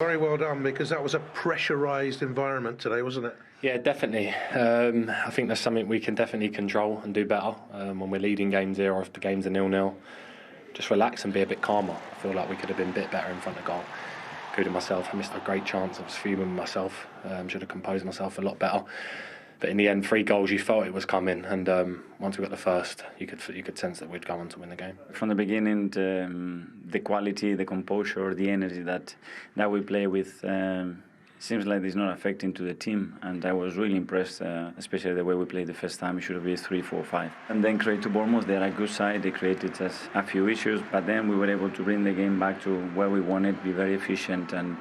Very well done, because that was a pressurised environment today, wasn't it? Yeah, definitely. I think that's something we can definitely control and do better when we're leading games here or if the games are 0-0. Just relax and be a bit calmer. I feel like we could have been a bit better in front of goal. Including myself, I missed a great chance. I was fuming with myself. Should have composed myself a lot better. But in the end, 3 goals, you felt it was coming, and once we got the first, you could sense that we'd go on to win the game. From the beginning, the quality, the composure, the energy that we play with seems like it's not affecting to the team, and I was really impressed, especially the way we played the first time. It should have been 3-4-5. And then credit to Bournemouth, they're a good side. They created us a few issues, but then we were able to bring the game back to where we wanted, be very efficient, and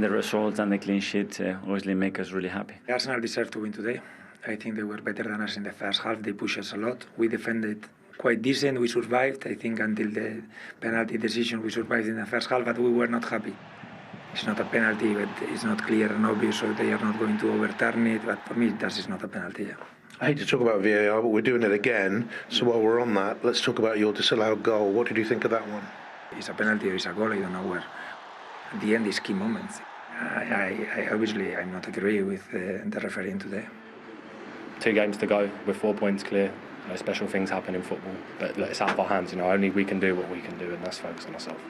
the results and the clean sheet obviously make us really happy. Arsenal deserved to win today. I think they were better than us in the first half. They pushed us a lot. We defended quite decent. We survived, I think, until the penalty decision. We survived in the first half, but we were not happy. It's not a penalty, but it's not clear and obvious, so they are not going to overturn it. But for me, that is not a penalty. Yeah. I hate to talk about VAR, but we're doing it again. So while we're on that, let's talk about your disallowed goal. What did you think of that one? It's a penalty or it's a goal, I don't know where. At the end, it's key moments. I obviously, I'm not agree with the refereeing today. 2 games to go with 4 points clear. Special things happen in football, but look, it's out of our hands. Only we can do what we can do, and that's focus on ourselves.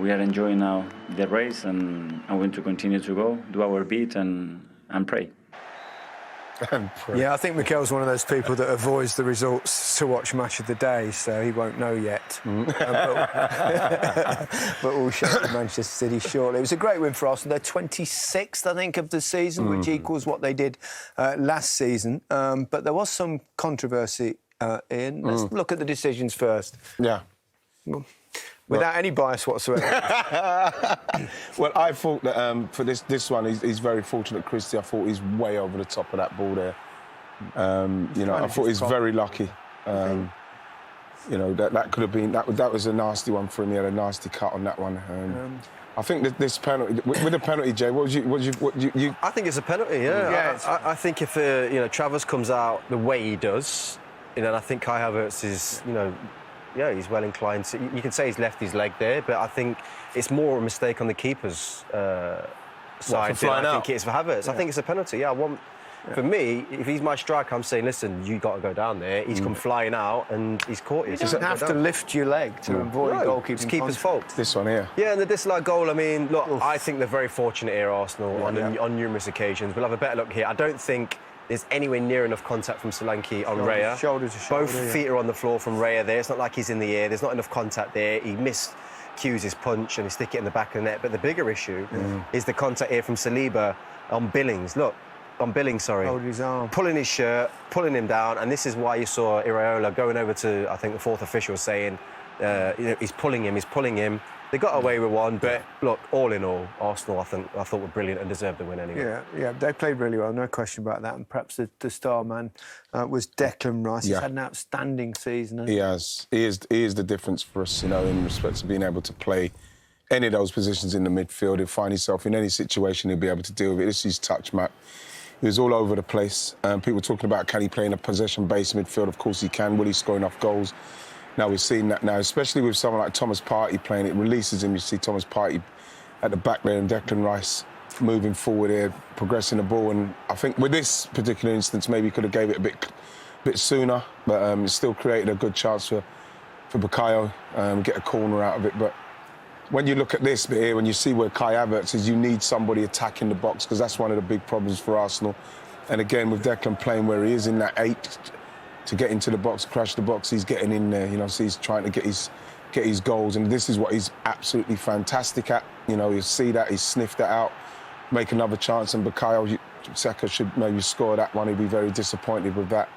We are enjoying now the race, and I want to continue to go, do our bit, and pray. Yeah, I think Mikel's one of those people that avoids the results to watch Match of the Day, so he won't know yet. But we'll show Manchester City shortly. It was a great win for Arsenal. They're 26th, I think, of the season, which equals what they did last season. But there was some controversy in. Let's look at the decisions first. Yeah. Without any bias whatsoever. Well, I thought that for this one, he's very fortunate, Christie. I thought he's way over the top of that ball there. I thought he's very lucky. That could have been that was a nasty one for him. He had a nasty cut on that one. I think that this penalty, with the penalty, Jay, what you? I think it's a penalty. Yeah. I think if Travers comes out the way he does, I think Kai Havertz is Yeah, he's well inclined. You can say he's left his leg there, but I think it's more a mistake on the keeper's side than I think it is for Havertz. Yeah. I think it's a penalty. Yeah, for me, if he's my striker, I'm saying, listen, you got to go down there. He's come flying out and he's caught you. You don't have to lift your leg to avoid goalkeeping. It's keeper's fault. This one here. Yeah, and the disallowed goal, I mean, look, I think they're very fortunate here, Arsenal, on numerous occasions. We'll have a better look here. I don't think there's anywhere near enough contact from Solanke on Raya. Shoulder to shoulder. Both feet are on the floor from Raya there. It's not like he's in the air. There's not enough contact there. He miscues his punch and he stick it in the back of the net. But the bigger issue is the contact here from Saliba on Billings. Look, on Billings, sorry. Holding his arm. Pulling his shirt, pulling him down. And this is why you saw Iraola going over to, I think, the 4th official saying, he's pulling him. They got away with one, but look, all in all, Arsenal, I thought were brilliant and deserved the win anyway. Yeah, they played really well, no question about that. And perhaps the star man was Declan Rice. He's had an outstanding season. He has. He is the difference for us, in respect to being able to play any of those positions in the midfield. He'll find himself in any situation, he'll be able to deal with it. This is his touch map. He was all over the place. People talking about, can he play in a possession-based midfield? Of course he can. Will he score enough goals? Now we're seeing that now, especially with someone like Thomas Partey playing. It releases him. You see Thomas Partey at the back there and Declan Rice moving forward here, progressing the ball. And I think with this particular instance, maybe he could have gave it a bit sooner, but it still created a good chance for Bukayo, get a corner out of it. But when you look at this bit here, when you see where Kai Havertz is, you need somebody attacking the box, because that's one of the big problems for Arsenal. And again, with Declan playing where he is in that 8, to get into the box, crash the box, he's getting in there, so he's trying to get his goals, and this is what he's absolutely fantastic at. You see that, he's sniffed that out, make another chance, and Bukayo Saka should maybe score that one. He'd be very disappointed with that.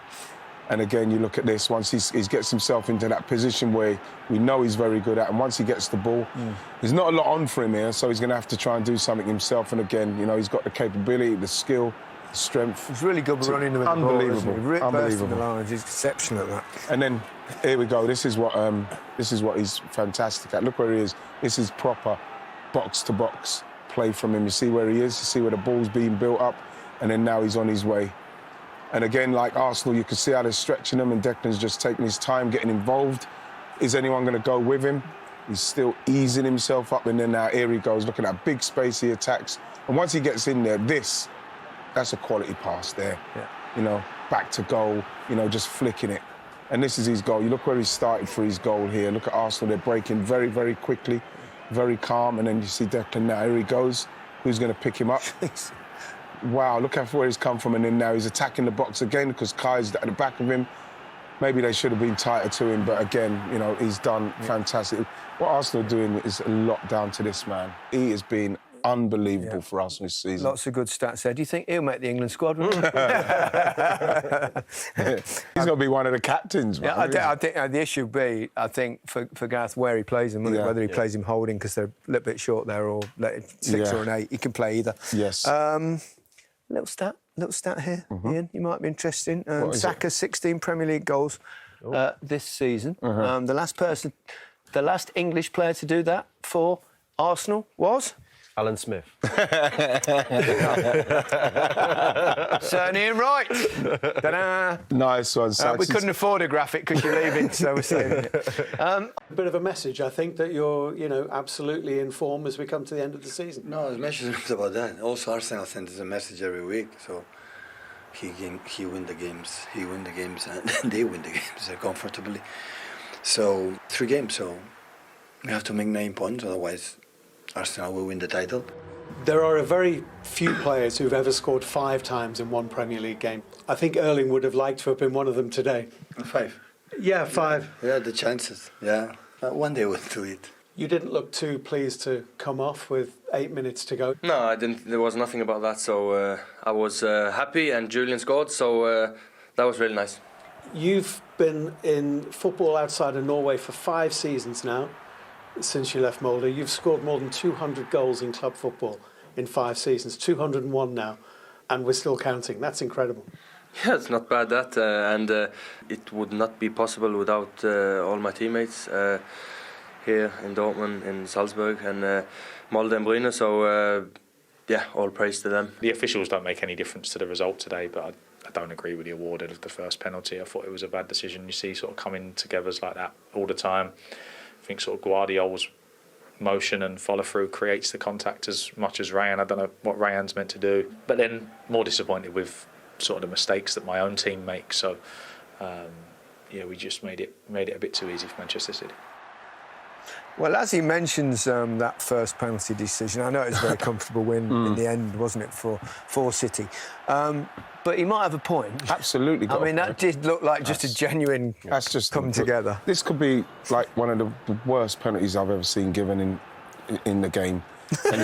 And again, you look at this, once he gets himself into that position where we know he's very good at, and once he gets the ball, there's not a lot on for him here, so he's going to have to try and do something himself. And again, he's got the capability, the skill, strength. He's really good running with the ball. Unbelievable. The lines. He's exceptional at that. And then here we go. This is what he's fantastic at. Look where he is. This is proper box to box play from him. You see where he is. You see where the ball's being built up, and then now he's on his way. And again, like Arsenal, you can see how they're stretching him, and Declan's just taking his time, getting involved. Is anyone going to go with him? He's still easing himself up, and then now here he goes, looking at big space he attacks. And once he gets in there, that's a quality pass there. Yeah. You know, back to goal, you know, just flicking it. And this is his goal. You look where he started for his goal here. Look at Arsenal, they're breaking very, very quickly, very calm. And then you see Declan now, here he goes. Who's going to pick him up? Wow, look how far he's come from. And then now he's attacking the box again because Kai's at the back of him. Maybe they should have been tighter to him, but again, you know, he's done fantastic. What Arsenal are doing is a lot down to this man. He has been unbelievable for Arsenal this season. Lots of good stats there. Do you think he'll make the England squad? He's going to be one of the captains, man. Yeah, I think the issue will be, I think, for Gareth, where he plays him, whether he plays him holding because they're a little bit short there, or 6 or an 8. He can play either. Yes. Little stat here, Ian. You might be interested. Saka 16 Premier League goals this season. The last English player to do that for Arsenal was Alan Smith. Sir Ian Wright. Ta-da! Nice one, Saka. We couldn't afford a graphic because you're leaving, so we're saving it. A bit of a message, I think, that you're, absolutely in form as we come to the end of the season. No, the message is about that. Also, Arsenal sends a message every week, so he win the games, and they win the games comfortably. So 3 games, so we have to make 9 points, otherwise Arsenal will win the title. There are a very few players who've ever scored 5 times in one Premier League game. I think Erling would have liked to have been one of them today. 5? Yeah, 5. Yeah, the chances, yeah. One day we'll do it. You didn't look too pleased to come off with 8 minutes to go. No, I didn't. There was nothing about that, so I was happy, and Julian scored, so that was really nice. You've been in football outside of Norway for 5 seasons now. Since you left Molde, you've scored more than 200 goals in club football in 5 seasons, 201 now, and we're still counting. That's incredible. Yeah, it's not bad, that, and it would not be possible without all my teammates here in Dortmund, in Salzburg, and Molde and Bryne, so all praise to them. The officials don't make any difference to the result today, but I don't agree with the award of the first penalty. I thought it was a bad decision. You see sort of coming togethers like that all the time. I think sort of Guardiola's motion and follow through creates the contact as much as Ryan. I don't know what Ryan's meant to do, but then more disappointed with sort of the mistakes that my own team makes. So we just made it a bit too easy for Manchester City. Well, as he mentions that first penalty decision, I know it was a very comfortable win in the end, wasn't it, for City? But he might have a point. Absolutely. I mean, that did look like just a genuine come together. This could be like one of the worst penalties I've ever seen given in the game, and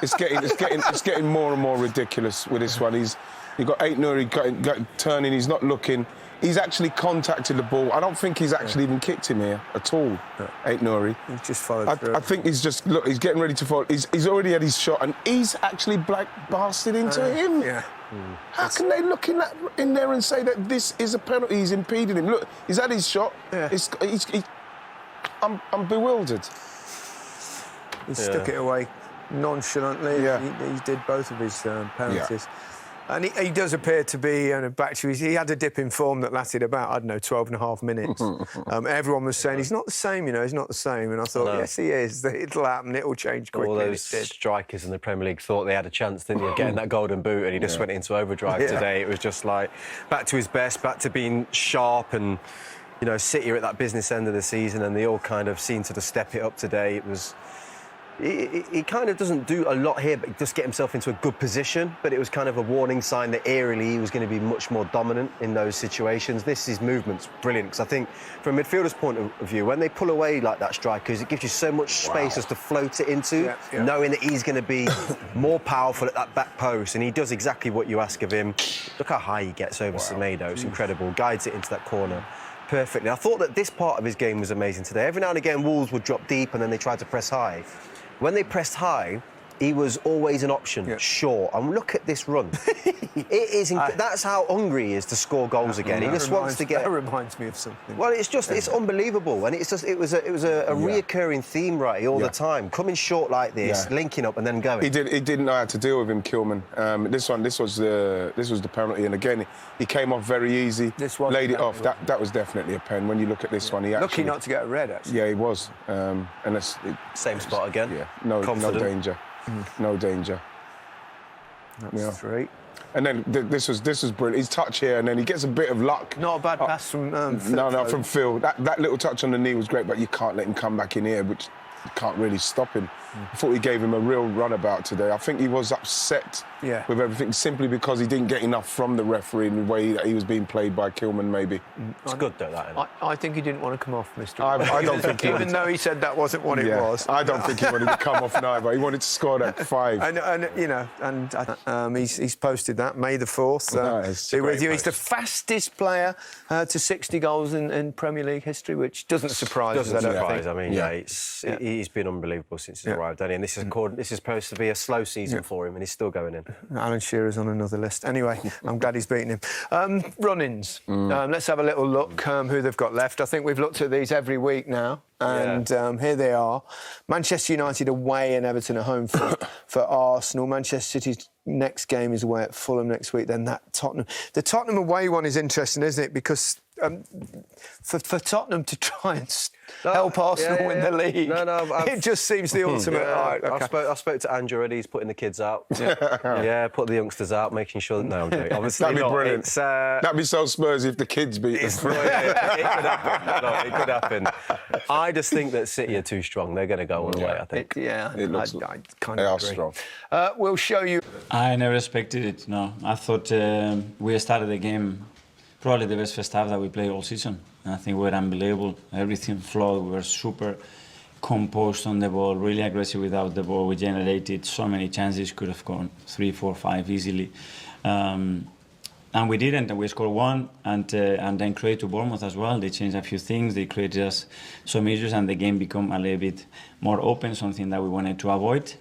it's getting more and more ridiculous with this one. You've got Aït-Nouri turning. He's not looking. He's actually contacted the ball. I don't think he's actually even kicked him here at all, Aït-Nouri. He's just followed through. I think he's just, he's getting ready to follow. He's already had his shot, and he's actually blasted into him. Yeah. How can they look in there and say that this is a penalty? He's impeding him. Look, he's had his shot. Yeah. I'm bewildered. He stuck it away nonchalantly. Yeah. He did both of his penalties. Yeah. And he does appear to be back to he had a dip in form that lasted about, 12 and a half minutes. Everyone was saying, he's not the same, he's not the same. And I thought, yes, he is. It'll happen, it'll change quickly. All those strikers in the Premier League thought they had a chance, didn't you, getting that golden boot, and he just went into overdrive today. It was just like, back to his best, back to being sharp, and, City are at that business end of the season, and they all kind of seemed to step it up today. It was... He kind of doesn't do a lot here, but just get himself into a good position. But it was kind of a warning sign that eerily he was going to be much more dominant in those situations. His movement's brilliant, because I think from a midfielder's point of view, when they pull away like that, strikers, it gives you so much space just to float it into, knowing that he's going to be more powerful at that back post, and he does exactly what you ask of him. Look how high he gets over Semedo. It's incredible. Guides it into that corner perfectly. I thought that this part of his game was amazing today. Every now and again, Wolves would drop deep and then they tried to press high. When they pressed high, he was always an option, sure. And look at this run. It is. That's how hungry he is to score goals again. He just wants to get. That reminds me of something. Well, it's unbelievable, and it was a reoccurring theme, right, all the time. Coming short like this, linking up, and then going. He didn't know how to deal with him, Kilman. This was the penalty, and again, he came off very easy. Laid it off. That was definitely a pen. When you look at this one, he actually lucky not to get a red. Actually, yeah, he was. And same spot again. Yeah, no danger. No danger. That's 3. And then this was brilliant. His touch here, and then he gets a bit of luck. Not a bad pass from Phil. No, from Phil. That little touch on the knee was great, but you can't let him come back in here, which you can't really stop him. I thought he gave him a real runabout today. I think he was upset with everything simply because he didn't get enough from the referee in the way that he was being played by Kilman, maybe. It's good, though, that, isn't it? I think he didn't want to come off, Mr. I don't think he even though he said that wasn't what it was. I don't think he wanted to come off neither. He wanted to score that 5. And he's posted that May the 4th. Be with you. He's the fastest player to 60 goals in Premier League history, which doesn't surprise us. I mean, he's been unbelievable since he's arrived, hasn't he? And this is supposed to be a slow season for him, and he's still going in. Alan Shearer's on another list. Anyway, I'm glad he's beaten him. Run-ins. Let's have a little look who they've got left. I think we've looked at these every week now. And here they are. Manchester United away and Everton at home for Arsenal. Manchester City's next game is away at Fulham next week. Then that Tottenham. The Tottenham away one is interesting, isn't it? Because for Tottenham to try and help Arsenal win the league, it just seems the ultimate. Right, okay. I spoke to Andrew already. He's putting the kids out. Put the youngsters out, making sure that. No, I'm joking. Obviously that'd be brilliant. That'd be so Spursy if the kids beat them. It could happen. I just think that City are too strong. They're going to go all the way, I think. I kind they of are agree. strong. We'll show you. I never expected it, no. I thought we started the game probably the best first half that we played all season. I think we were unbelievable. Everything flowed. We were super composed on the ball, really aggressive without the ball. We generated so many chances, could have gone 3, 4, 5 easily. And we didn't, and we scored 1, and then created to Bournemouth as well. They changed a few things, they created us some issues, and the game became a little bit more open, something that we wanted to avoid.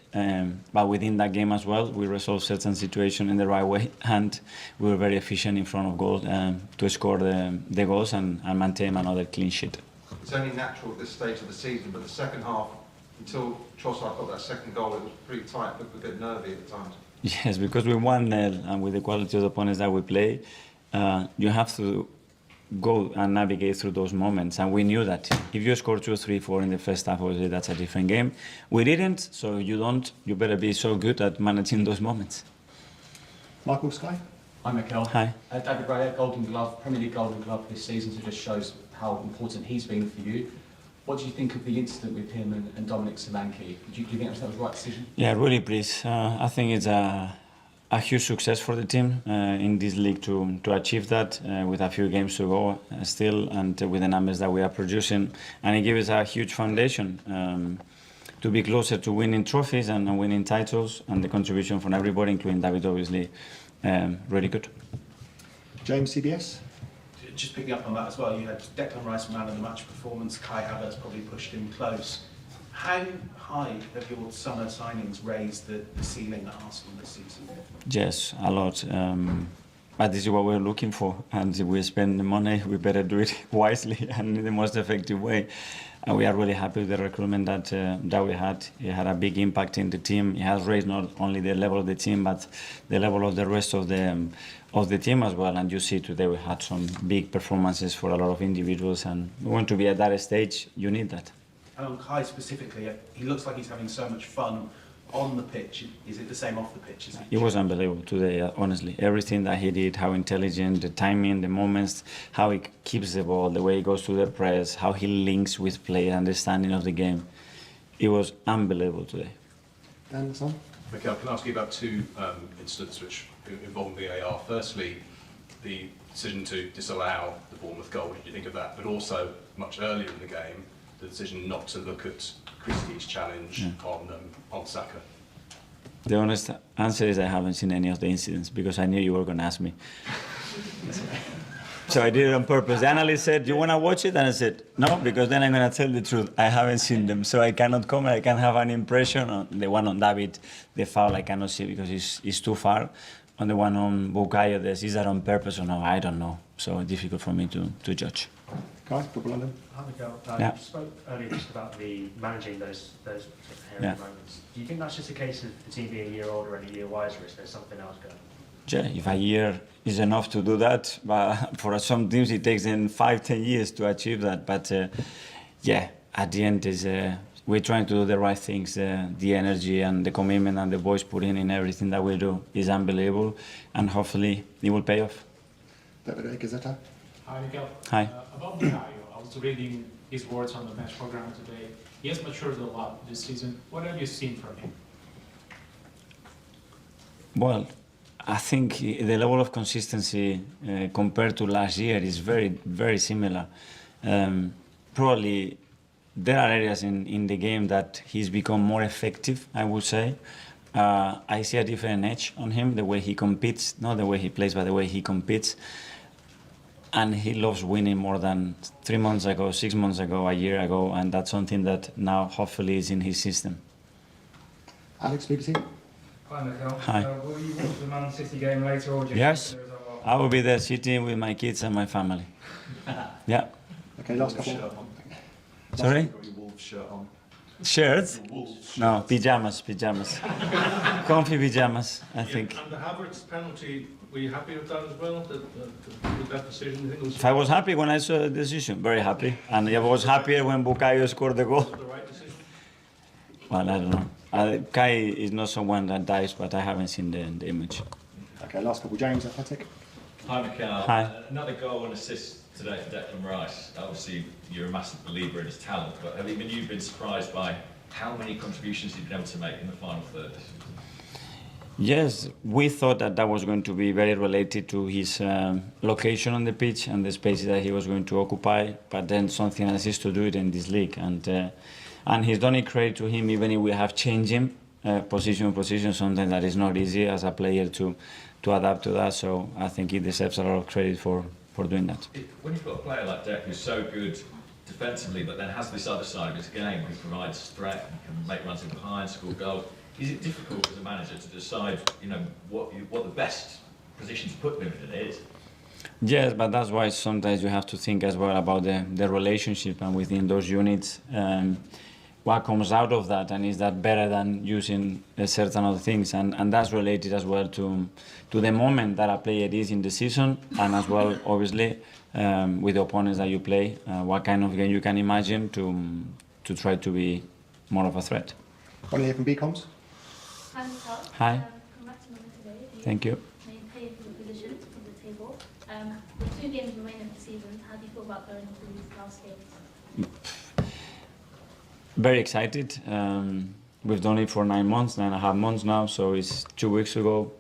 But within that game as well, we resolved certain situations in the right way, and we were very efficient in front of goal to score the goals and maintain another clean sheet. It's only natural at this stage of the season, but the second half, until Trossard got that second goal, it was pretty tight, looked a bit nervy at times. Yes, because with 1-0 and with the quality of the opponents that we play, you have to go and navigate through those moments. And we knew that. If you score 2, 3, 4 in the first half, obviously that's a different game. We didn't, so you better be so good at managing those moments. Michael Sky. Hi, Mikel. Hi. David Wright, Golden Glove, Premier League Golden Glove this season, so it just shows how important he's been for you. What do you think of the incident with him and Dominic Solanke? Do you think that was the right decision? Yeah, really pleased. I think it's a huge success for the team in this league to achieve that with a few games to go still, and with the numbers that we are producing. And it gives us a huge foundation to be closer to winning trophies and winning titles, and the contribution from everybody, including David, obviously, really good. James, CBS? Just picking up on that as well, you had Declan Rice man of the match performance, Kai Havertz probably pushed him close. How high have your summer signings raised the ceiling at Arsenal this season? Yes, a lot. But this is what we're looking for, and if we spend the money, we better do it wisely and in the most effective way. And we are really happy with the recruitment that we had. It had a big impact in the team. It has raised not only the level of the team, but the level of the rest of the team as well. And you see today we had some big performances for a lot of individuals, and we want to be at that stage. You need that. And on Kai specifically, he looks like he's having so much fun on the pitch. Is it the same off the pitch? It was unbelievable today, honestly. Everything that he did, how intelligent, the timing, the moments, how he keeps the ball, the way he goes to the press, how he links with play, understanding of the game. It was unbelievable today. Dan, son? Mikel, can I ask you about 2 incidents which involve VAR? Firstly, the decision to disallow the Bournemouth goal. What did you think of that? But also, much earlier in the game, the decision not to look at Christie's challenge on Saka. The honest answer is I haven't seen any of the incidents because I knew you were going to ask me. So I did it on purpose. The analyst said, "Do you want to watch it?" And I said, "No, because then I'm going to tell the truth. I haven't seen them, so I cannot comment. I can have an impression on the one on David, the foul I cannot see because it's too far. On the one on Bukayo, is that on purpose or no? I don't know. So difficult for me to judge." Guys, Football London. Hi, Mikel. Yeah. You spoke earlier just about the managing those sort of hairy moments. Do you think that's just a case of the team being a year older and a year wiser? Is there something else going on? Yeah, if a year is enough to do that, but for some teams it takes them 5-10 years to achieve that. But yeah, at the end is we're trying to do the right things. The energy and the commitment and the boys put in everything that we do is unbelievable, and hopefully it will pay off. David Gazetta. Hi, Mikel. Hi. About Bukayo, I was reading his words on the match program today. He has matured a lot this season. What have you seen from him? Well, I think the level of consistency compared to last year is very, very similar. Probably there are areas in the game that he's become more effective, I would say. I see a different edge on him, the way he competes, not the way he plays, but the way he competes. And he loves winning more than 3 months ago, 6 months ago, a year ago, and that's something that now hopefully is in his system. Alex, BBC. Hi, Mikel. Hi. Will you watch the Man City game later, or do you Yes, think there is a- I will be there sitting with my kids and my family. Yeah. Okay, last couple. Sorry? Got your Wolves shirt on. Shirts? No, pajamas. Comfy pajamas, I think. And the Havertz penalty, were you happy with that as well? With that decision? You think it was If I was happy when I saw the decision, very happy. And I was happier when Bukayo scored the goal. the right decision? Well, I don't know. Kai is not someone that dies, but I haven't seen the image. Okay, last couple. James, Athletic. Hi, Mikel. Hi. Another goal and assist today for Declan Rice. Obviously, you're a massive believer in his talent, but have even you been surprised by how many contributions he's been able to make in the final third? Yes, we thought that was going to be very related to his location on the pitch and the spaces that he was going to occupy, but then something else is to do it in this league. And he's done it credit to him, even if we have changed him position, something that is not easy as a player to adapt to that. So I think he deserves a lot of credit for doing that. When you've got a player like Deck who's so good defensively, but then has this other side of his game who provides threat and can make runs in behind, score goals, is it difficult as a manager to decide, what the best position to put him in is? Yes, but that's why sometimes you have to think as well about the relationship and within those units, what comes out of that, and is that better than using certain other things, and that's related as well to the moment that a player is in the season, and as well obviously with the opponents that you play, what kind of game you can imagine to try to be more of a threat. One here from BComs. Hi, Mikel. Hi. Congrats on the win today. Thank you. Maintain the position from the table. With 2 games remaining of the season, how do you feel about going into these last games? Very excited. We've done it for 9.5 months now, so it's 2 weeks ago.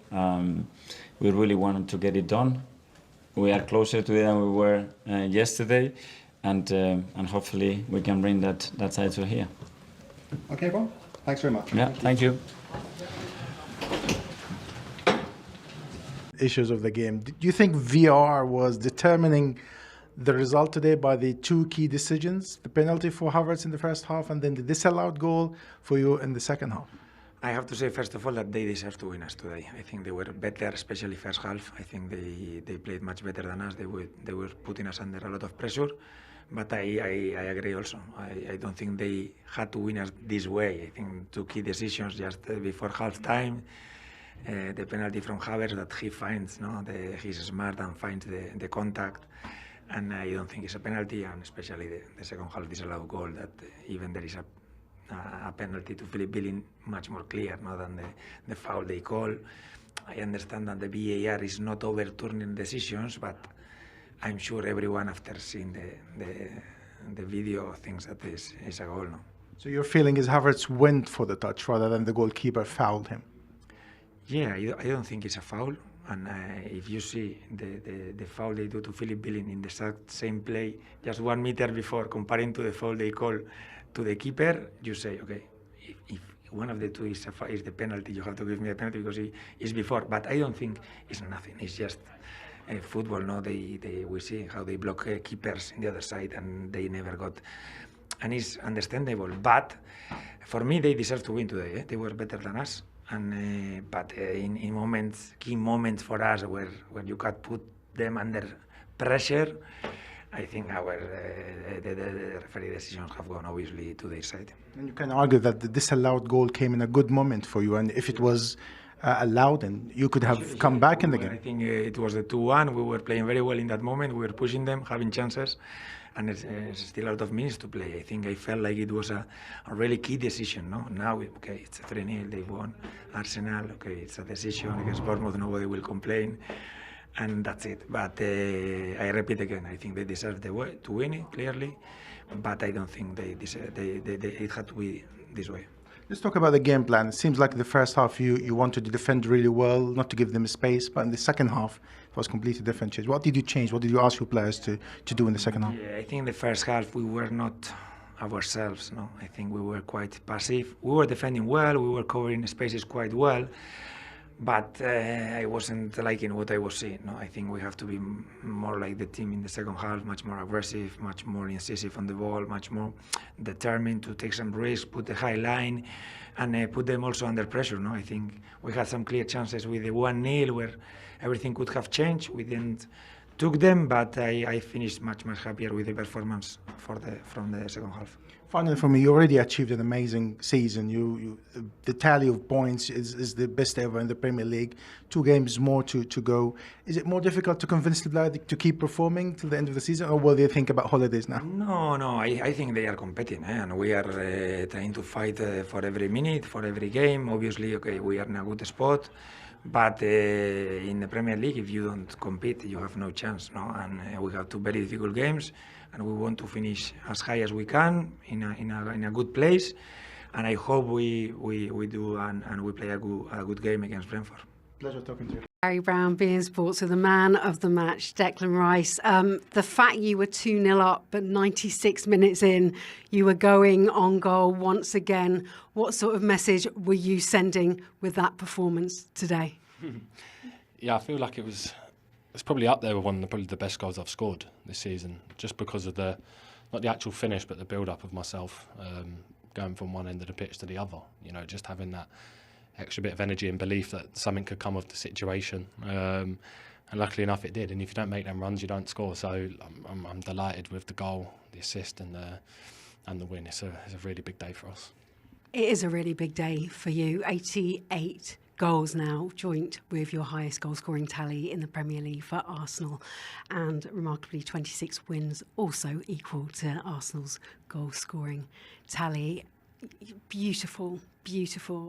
We really wanted to get it done. We are closer to it than we were yesterday, and hopefully we can bring that side to here. Okay, everyone. Thanks very much. Yeah, thank you. Issues of the game. Do you think VAR was determining the result today by the 2 key decisions, the penalty for Havertz in the first half and then the disallowed goal for you in the second half? I have to say, first of all, that they deserve to win us today. I think they were better, especially first half. I think they played much better than us. They were putting us under a lot of pressure. But I agree also. I don't think they had to win us this way. I think 2 key decisions just before half-time. The penalty from Havertz that he finds, he's smart and finds the contact. And I don't think it's a penalty, and especially the second half disallowed goal, that even there is a penalty to Philip Billing, much more clear than the foul they call. I understand that the VAR is not overturning decisions, but I'm sure everyone, after seeing the video, thinks that is a goal. No? So your feeling is Havertz went for the touch rather than the goalkeeper fouled him? Yeah, I don't think it's a foul. And if you see the foul they do to Philip Billing in the same play, just 1 meter before, comparing to the foul they call to the keeper, you say, okay, if one of the two is the penalty, you have to give me a penalty because it's before. But I don't think it's nothing. It's just football. No, we see how they block keepers in the other side, and they never got. And it's understandable, but for me they deserve to win today. They were better than us, and but in moments, key moments for us, where you can put them under pressure, I think the referee decisions have gone obviously to their side. And you can argue that the disallowed goal came in a good moment for you, and if it was allowed, and you could have come back in the game. I think it was the 2-1. We were playing very well in that moment. We were pushing them, having chances, and it's still a lot of minutes to play. I think I felt like it was a really key decision. No, now it's a 3-0. They won. Arsenal, it's a decision against Bournemouth. Nobody will complain. And that's it. But I repeat again, I think they deserve to win it, clearly. But I don't think it had to be this way. Let's talk about the game plan. It seems like the first half you wanted to defend really well, not to give them space. But in the second half, it was completely different change. What did you change? What did you ask your players to do in the second half? Yeah, I think in the first half we were not ourselves. No, I think we were quite passive. We were defending well. We were covering spaces quite well. But I wasn't liking what I was seeing. No, I think we have to be more like the team in the second half, much more aggressive, much more incisive on the ball, much more determined to take some risks, put the high line, and put them also under pressure. No, I think we had some clear chances with the 1-0 where everything could have changed. We didn't took them, but I finished much happier with the performance from the second half. Finally, for me, you already achieved an amazing season. The tally of points is the best ever in the Premier League. 2 games more to go. Is it more difficult to convince the players to keep performing till the end of the season, or will they think about holidays now? No. I think they are competing, and we are trying to fight for every minute, for every game. Obviously, we are in a good spot. But in the Premier League, if you don't compete, you have no chance. No, and we have 2 very difficult games, and we want to finish as high as we can in a good place. And I hope we do and we play a good game against Brentford. Pleasure talking to you. Gary Brown, beIN Sports, with the man of the match, Declan Rice. The fact you were 2-0 up, but 96 minutes in, you were going on goal once again. What sort of message were you sending with that performance today? Yeah, I feel like it's probably up there with one of probably the best goals I've scored this season, just because of not the actual finish, but the build-up of myself, going from one end of the pitch to the other. You know, just having that extra bit of energy and belief that something could come of the situation, and luckily enough it did. And if you don't make them runs, you don't score. So I'm delighted with the goal, the assist, and the win. It's a really big day for us. It is a really big day for you. 88 goals now, joint with your highest goal-scoring tally in the Premier League for Arsenal, and remarkably 26 wins, also equal to Arsenal's goal-scoring tally. Beautiful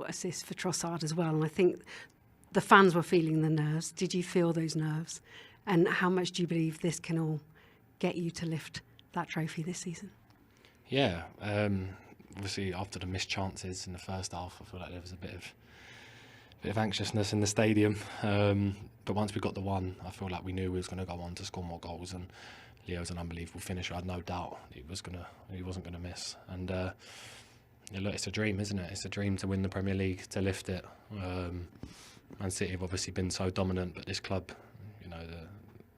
assist for Trossard as well. And I think the fans were feeling the nerves. Did you feel those nerves? And how much do you believe this can all get you to lift that trophy this season? Yeah, obviously after the missed chances in the first half, I feel like there was a bit of anxiousness in the stadium. But once we got the one, I feel like we knew we was going to go on to score more goals. And Leo's an unbelievable finisher. I had no doubt he wasn't going to miss. And yeah, look, it's a dream, isn't it? It's a dream to win the Premier League, to lift it. Man City have obviously been so dominant, but this club, you know,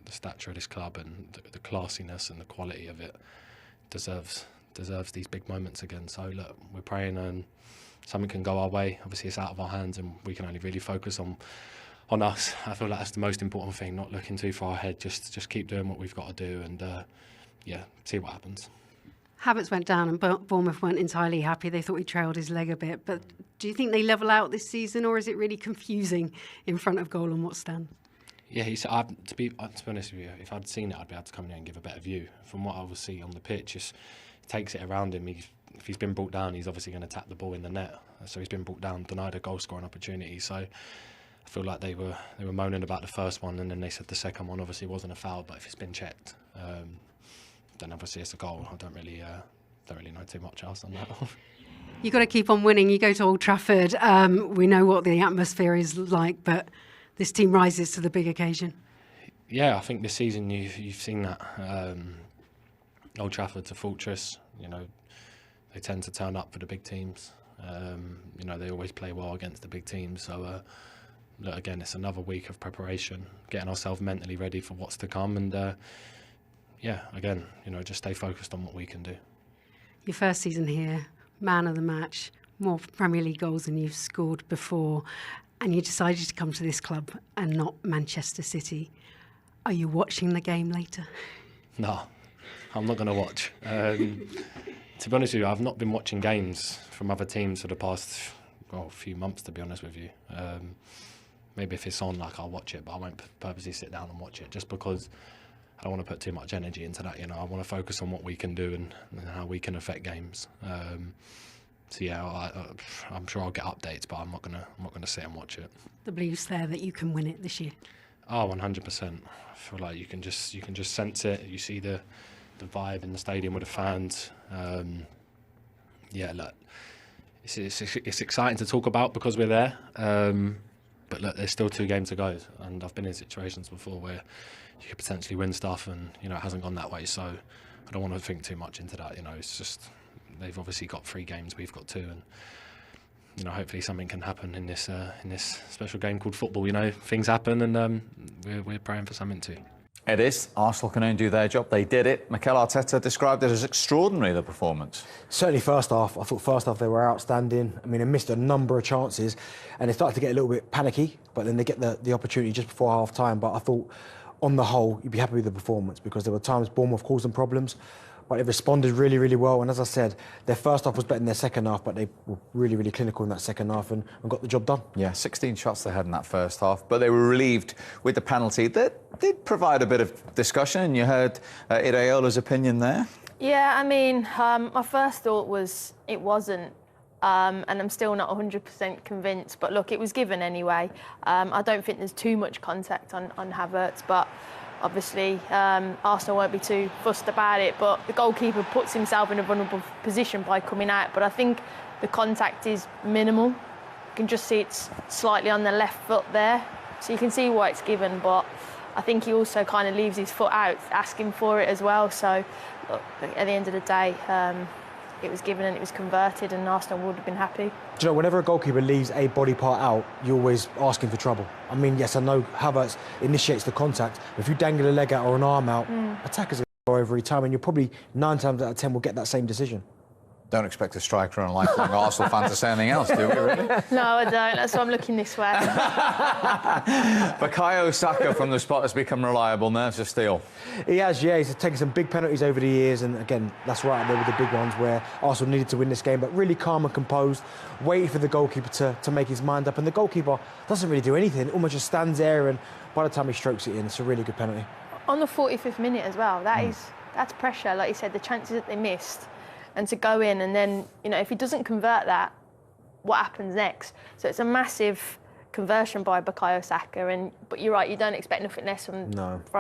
the stature of this club and the classiness and the quality of it deserves these big moments again. So look, we're praying something can go our way. Obviously, it's out of our hands, and we can only really focus on us. I feel like that's the most important thing, not looking too far ahead. Just keep doing what we've got to do, and see what happens. Havertz went down and Bournemouth weren't entirely happy. They thought he trailed his leg a bit. But do you think they level out this season, or is it really confusing in front of goal on what stand? Yeah, to be honest with you, if I'd seen it, I'd be able to come in here and give a better view. From what I will see on the pitch, he takes it around him. If he's been brought down, he's obviously going to tap the ball in the net. So he's been brought down, denied a goal-scoring opportunity. So I feel like they were moaning about the first one, and then they said the second one obviously wasn't a foul, but if it's been checked, then obviously it's a goal. I don't really know too much else on that. You've got to keep on winning. You go to Old Trafford. We know what the atmosphere is like, but this team rises to the big occasion. Yeah, I think this season you've seen that. Old Trafford's a fortress. You know, they tend to turn up for the big teams. You know, they always play well against the big teams. So look, again, it's another week of preparation, getting ourselves mentally ready for what's to come, and yeah, again, just stay focused on what we can do. Your first season here, man of the match, more Premier League goals than you've scored before, and you decided to come to this club and not Manchester City. Are you watching the game later? No, I'm not going to watch. To be honest with you, I've not been watching games from other teams for the past few months, to be honest with you. Maybe if it's on, I'll watch it, but I won't purposely sit down and watch it, just because I don't want to put too much energy into that. I want to focus on what we can do and how we can affect games. So yeah, I'm sure I'll get updates, but I'm not gonna sit and watch it. The belief's there that you can win it this year. Oh, 100%. I feel like you can just sense it. You see the vibe in the stadium with the fans. Yeah, look, it's exciting to talk about because we're there. But look, there's still 2 games to go, and I've been in situations before where you could potentially win stuff, and it hasn't gone that way. So I don't want to think too much into that. It's just they've obviously got 3 games, we've got 2, and hopefully something can happen in this special game called football. Things happen, and we're praying for something too. It is. Arsenal can only do their job. They did it. Mikel Arteta described it as extraordinary, the performance. Certainly first half. I thought first half they were outstanding. I mean, they missed a number of chances and they started to get a little bit panicky, but then they get the opportunity just before half-time. But I thought, on the whole, you'd be happy with the performance because there were times Bournemouth caused them problems, but they responded really, really well. And as I said, their first half was better than their second half, but they were really, really clinical in that second half and got the job done. Yeah, 16 shots they had in that first half, but they were relieved with the penalty. That did provide a bit of discussion, and you heard Iraola's opinion there. Yeah, I mean, my first thought was it wasn't, and I'm still not 100% convinced. But look, it was given anyway. I don't think there's too much contact on Havertz, but obviously Arsenal won't be too fussed about it. But the goalkeeper puts himself in a vulnerable position by coming out. But I think the contact is minimal. You can just see it's slightly on the left foot there, so you can see why it's given. But I think he also kind of leaves his foot out, asking for it as well. So look, at the end of the day, it was given and it was converted, and Arsenal would have been happy. Do you know, whenever a goalkeeper leaves a body part out, you're always asking for trouble. I mean, yes, I know Havertz initiates the contact. If you dangle a leg out or an arm out, attackers go every time, and you're probably 9 times out of 10 will get that same decision. Don't expect a striker and a lifelong Arsenal fan to say anything else, do we, really? No, I don't. That's why I'm looking this way. Bukayo Saka from the spot has become reliable, nerves of steel. He has, yeah. He's taken some big penalties over the years, and again, that's right up there with the big ones where Arsenal needed to win this game, but really calm and composed, waiting for the goalkeeper to make his mind up, and the goalkeeper doesn't really do anything, almost just stands there, and by the time he strokes it in, it's a really good penalty. On the 45th minute as well, that's pressure. Like you said, the chances that they missed, and to go in, and then, if he doesn't convert that, what happens next? So it's a massive conversion by Bukayo Saka, but you're right, you don't expect nothing less from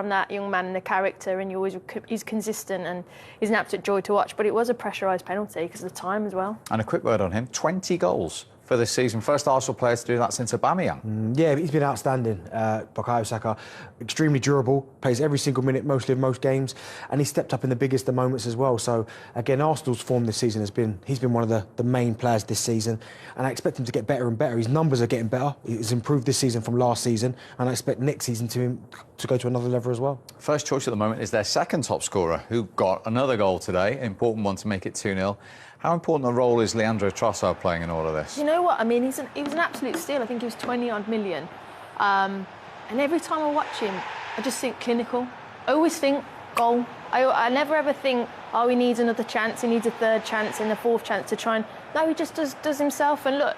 that young man and the character, and he's consistent and he's an absolute joy to watch. But it was a pressurised penalty because of the time as well. And a quick word on him, 20 goals for this season. First Arsenal player to do that since Aubameyang. Yeah, he's been outstanding. Bukayo Saka, extremely durable, plays every single minute, mostly of most games, and he stepped up in the biggest of moments as well. So again, Arsenal's form this season he's been one of the main players this season, and I expect him to get better and better. His numbers are getting better. He's improved this season from last season, and I expect next season to go to another level as well. First choice at the moment is their second top scorer, who got another goal today, important one to make it 2-0. How important a role is Leandro Trossard playing in all of this? You know what? I mean, he was an absolute steal. I think he was 20-odd million. And every time I watch him, I just think clinical. I always think goal. I never ever think, he needs another chance, he needs a third chance and a fourth chance to try and... No, he just does himself. And look,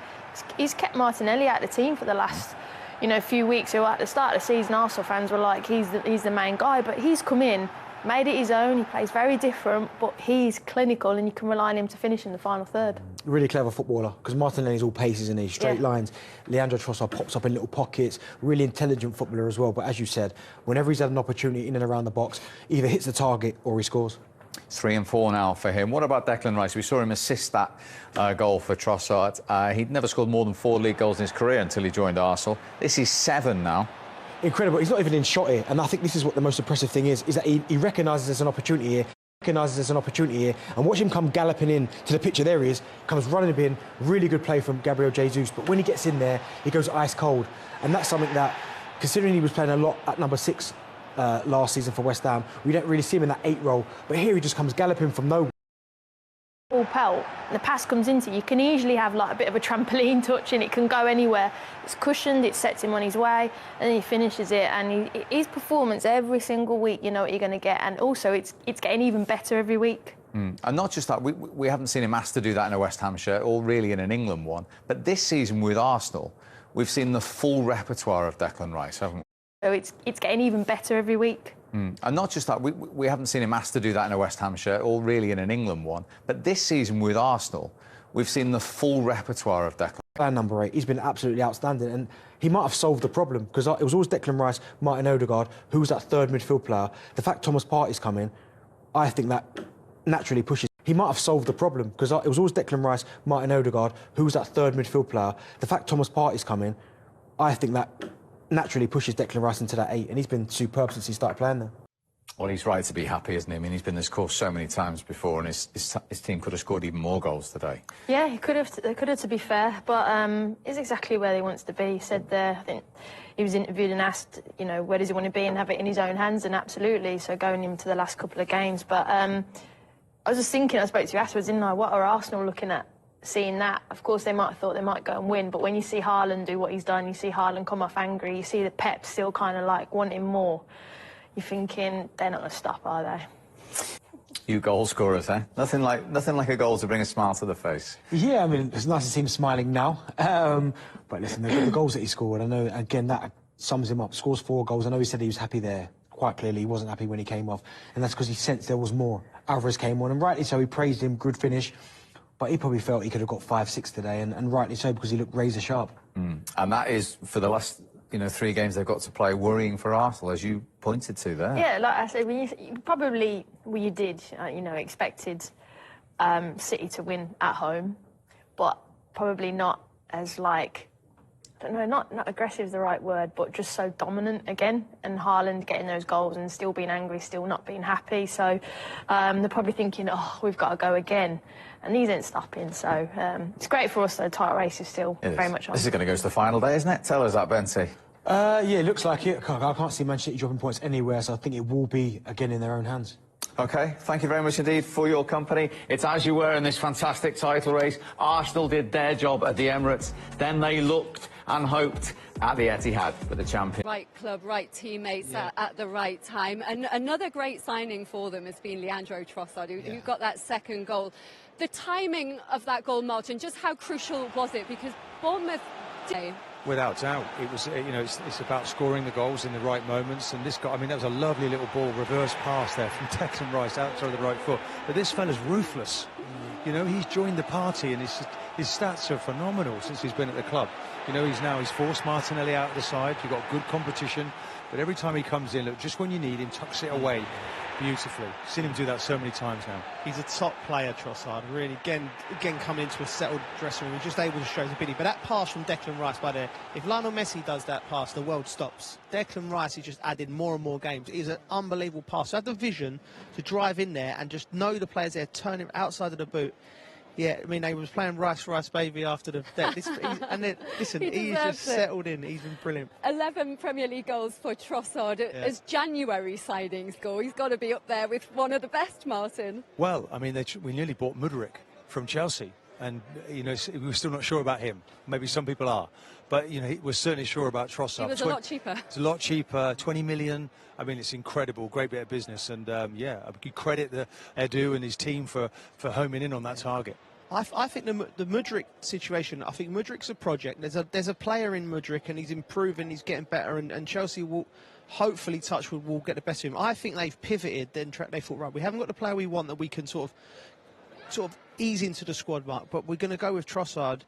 he's kept Martinelli out of the team for the last, few weeks. So at the start of the season, Arsenal fans were like, he's the main guy. But he's come in, made it his own. He plays very different, but he's clinical, and you can rely on him to finish in the final third. Really clever footballer, because Martinelli's all paces and he's straight lines. Leandro Trossard pops up in little pockets. Really intelligent footballer as well. But as you said, whenever he's had an opportunity in and around the box, either hits the target or he scores. 3 and 4 now for him. What about Declan Rice? We saw him assist that goal for Trossard. He'd never scored more than 4 league goals in his career until he joined Arsenal. This is 7 now. Incredible. He's not even in shot here, and I think this is what the most impressive thing is that he recognises there's an opportunity here. Recognises there's an opportunity here, and watch him come galloping in to the picture. There he is, comes running in. Really good play from Gabriel Jesus, but when he gets in there, he goes ice cold, and that's something that, considering he was playing a lot at number 6 last season for West Ham, we don't really see him in that 8 role. But here he just comes galloping from nowhere. Ball pelt, the pass comes into you can easily have like a bit of a trampoline touch and it can go anywhere. It's cushioned, it sets him on his way, and then he finishes it. And his performance every single week, you know what you're going to get, and also it's getting even better every week. And not just that, we haven't seen him asked to do that in a West Ham shirt or really in an England one, but this season with Arsenal, we've seen the full repertoire of Declan Rice, haven't we? So it's getting even better every week. And not just that, we haven't seen him asked to do that in a West Ham shirt or really in an England one, but this season with Arsenal, we've seen the full repertoire of Declan. Player number 8, he's been absolutely outstanding, and he might have solved the problem, because it was always Declan Rice, Martin Odegaard, who was that third midfield player. The fact Thomas Partey's come in, I think that naturally pushes. He might have solved the problem, because it was always Declan Rice, Martin Odegaard, who was that third midfield player. The fact Thomas Partey's come in, I think that naturally pushes Declan Rice into that 8, and he's been superb since he started playing there. Well, he's right to be happy, isn't he? I mean, he's been this course so many times before, and his team could have scored even more goals today. Yeah, he could have, to be fair, but he's exactly where he wants to be. He said there, I think he was interviewed and asked, you know, where does he want to be and have it in his own hands, and absolutely, so going into the last couple of games. But I was just thinking, I spoke to you afterwards, didn't I, what are Arsenal looking at? Seeing that, of course, they might have thought they might go and win, but when you see Haaland do what he's done, you see Haaland come off angry, you see the Pep still kind of like wanting more, you're thinking they're not going to stop, are they? You goal scorers, eh? Nothing like a goal to bring a smile to the face. Yeah, I mean, it's nice to see him smiling now. But listen, the goals that he scored, I know, again, that sums him up. Scores 4 goals. I know he said he was happy there. Quite clearly, he wasn't happy when he came off, and that's because he sensed there was more. Alvarez came on, and rightly so, he praised him, good finish. But he probably felt he could have got 5-6 today, and rightly so, because he looked razor sharp. And that is, for the last 3 games they've got to play, worrying for Arsenal, as you pointed to there. Yeah, like I said, you did, expected City to win at home, but probably not as I don't know, not aggressive is the right word, but just so dominant again. And Haaland getting those goals and still being angry, still not being happy. So they're probably thinking, oh, we've got to go again. And these ain't stopping. So it's great for us, though. The title race is still very much on. This is going to go to the final day, isn't it? Tell us that, Benty. Yeah, it looks like it. I can't see Man City dropping points anywhere, so I think it will be, again, in their own hands. OK, thank you very much indeed for your company. It's as you were in this fantastic title race. Arsenal did their job at the Emirates. Then they looked and hoped at the Etihad for the champion. Right club, right teammates at the right time. And another great signing for them has been Leandro Trossard, who got that second goal. The timing of that goal, Martin, just how crucial was it? Because Bournemouth... Without doubt, it was. It's about scoring the goals in the right moments. And this guy, I mean, that was a lovely little ball, reverse pass there from Declan Rice outside of the right foot. But this fella's ruthless. He's joined the party, and his stats are phenomenal since he's been at the club. He's forced Martinelli out of the side. You've got good competition, but every time he comes in, look, just when you need him, tucks it away beautifully. Seen him do that so many times now. He's a top player, Trossard. Really, again coming into a settled dressing room, he's just able to show his ability. But that pass from Declan Rice by there, if Lionel Messi does that pass, the world stops. Declan Rice has just added more and more games. It is an unbelievable pass. So have the vision to drive in there and just know the players there, turn him outside of the boot. Yeah, I mean, they was playing Rice Baby after the death. And then, listen, he's just settled in. He's been brilliant. 11 Premier League goals for Trossard. As January signings go, he's got to be up there with one of the best, Martin. Well, I mean, we nearly bought Mudryk from Chelsea. And, we're still not sure about him. Maybe some people are. But, we're certainly sure about Trossard. He was a lot cheaper. It's a lot cheaper, 20 million. I mean, it's incredible, great bit of business. And, I could credit Edu and his team for homing in on that target. I think the Mudryk situation, I think Mudryk's a project. There's a player in Mudryk, and he's improving, he's getting better, and Chelsea will hopefully, touchwood, will get the best of him. I think they've pivoted, then they thought, right, we haven't got the player we want that we can sort of ease into the squad, Mark, but we're going to go with Trossard,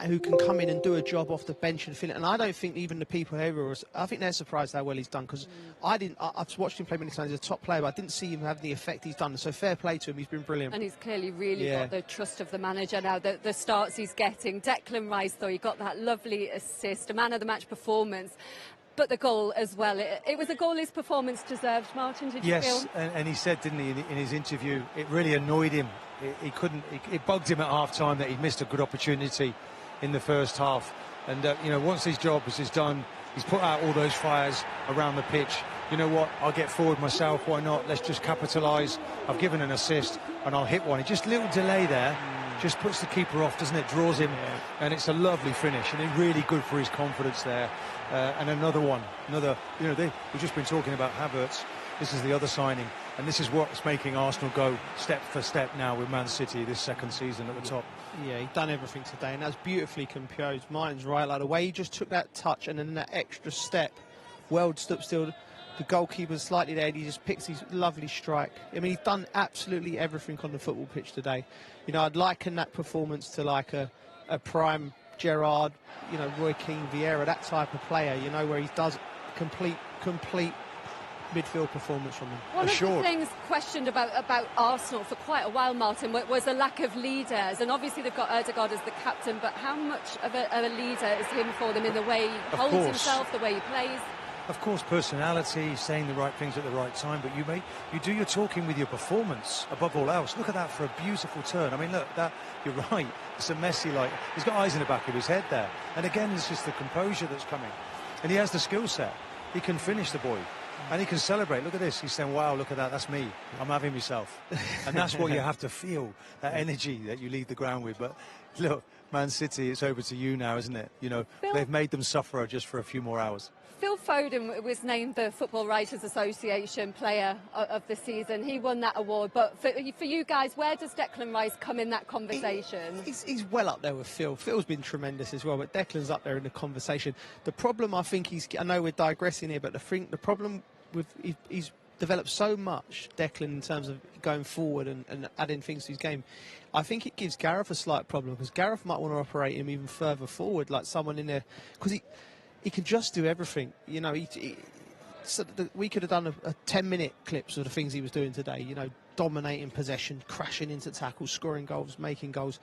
who can come in and do a job off the bench and fill it. And I don't think even the people here I think they're surprised how well he's done, because I've watched him play many times. He's a top player, but I didn't see him have the effect he's done. So fair play to him, he's been brilliant. And he's clearly really got the trust of the manager now, the starts he's getting. Declan Rice, though, he got that lovely assist, a man of the match performance. but the goal as well. It was a goal his performance deserved, Martin, did you feel? Yes, and he said, didn't he, in his interview, it really annoyed him. It bugged him at half-time that he'd missed a good opportunity in the first half. And, you know, once his job is done, he's put out all those fires around the pitch. You know what, I'll get forward myself, why not? Let's just capitalise. I've given an assist and I'll hit one. Just a little delay there. Just puts the keeper off, doesn't it? Draws him, and it's a lovely finish, and it's really good for his confidence there. And another, you know, we've just been talking about Havertz. This is the other signing, and this is what's making Arsenal go step for step now with Man City this second season at the top. Yeah, he's done everything today, and that's beautifully composed. Martin's right, like the way he just took that touch and then that extra step, well stood still. The goalkeeper's slightly there, he just picks his lovely strike. I mean, he's done absolutely everything on the football pitch today. You know, I'd liken that performance to like a prime Gerrard, you know, Roy Keane, Vieira, that type of player, you know, where he does complete midfield performance from him. One of the things questioned about Arsenal for quite a while, Martin, was the lack of leaders. And obviously they've got Ødegaard as the captain, but how much of a leader is him for them in the way he holds himself, the way he plays? Of course, personality, saying the right things at the right time, but you do your talking with your performance above all else. Look at that for a beautiful turn. I mean, look, that, you're right. It's a Messi, like, he's got eyes in the back of his head there. And again, it's just the composure that's coming. And he has the skill set. He can finish the boy. And he can celebrate. Look at this. He's saying, wow, look at that. That's me. I'm having myself. And that's what you have to feel, that energy that you leave the ground with. But look, Man City, it's over to you now, isn't it? You know, they've made them suffer just for a few more hours. Phil Foden was named the Football Writers Association Player of the Season. He won that award. But for you guys, where does Declan Rice come in that conversation? He's well up there with Phil. Phil's been tremendous as well, but Declan's up there in the conversation. The problem, I think, I know we're digressing here, but the problem with he's developed so much, Declan, in terms of going forward and adding things to his game. I think it gives Gareth a slight problem, because Gareth might want to operate him even further forward, like someone in there, because he can just do everything. You know, we could have done a 10-minute clips of the things he was doing today. You know, dominating possession, crashing into tackles, scoring goals, making goals.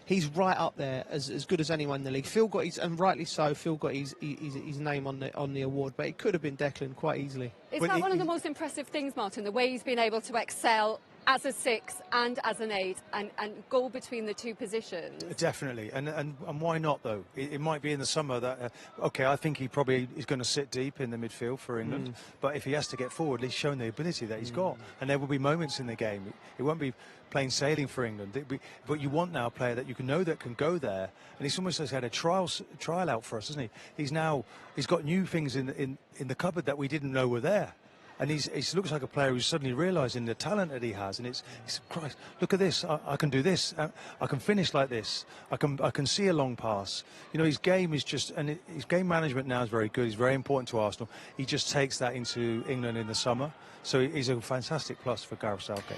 He's right up there as good as anyone in the league. Phil got and rightly so, Phil got his name on the award, but it could have been Declan quite easily. Is that one of the most impressive things, Martin, the way he's been able to excel as a 6 and as an 8 and go between the two positions? Definitely, and why not though? It might be in the summer that okay, I think he probably is going to sit deep in the midfield for England, but if he has to get forward, he's shown the ability that he's got, and there will be moments in the game. It won't be plain sailing for England, but you want now a player that you can know that can go there, and he's almost had a trial out for us, hasn't he? He's got new things in the cupboard that we didn't know were there. And he looks like a player who's suddenly realising the talent that he has, and it's Christ, look at this! I can do this. I can finish like this. I can see a long pass. You know, his game is just, and his game management now is very good. He's very important to Arsenal. He just takes that into England in the summer, so he's a fantastic plus for Gareth Southgate.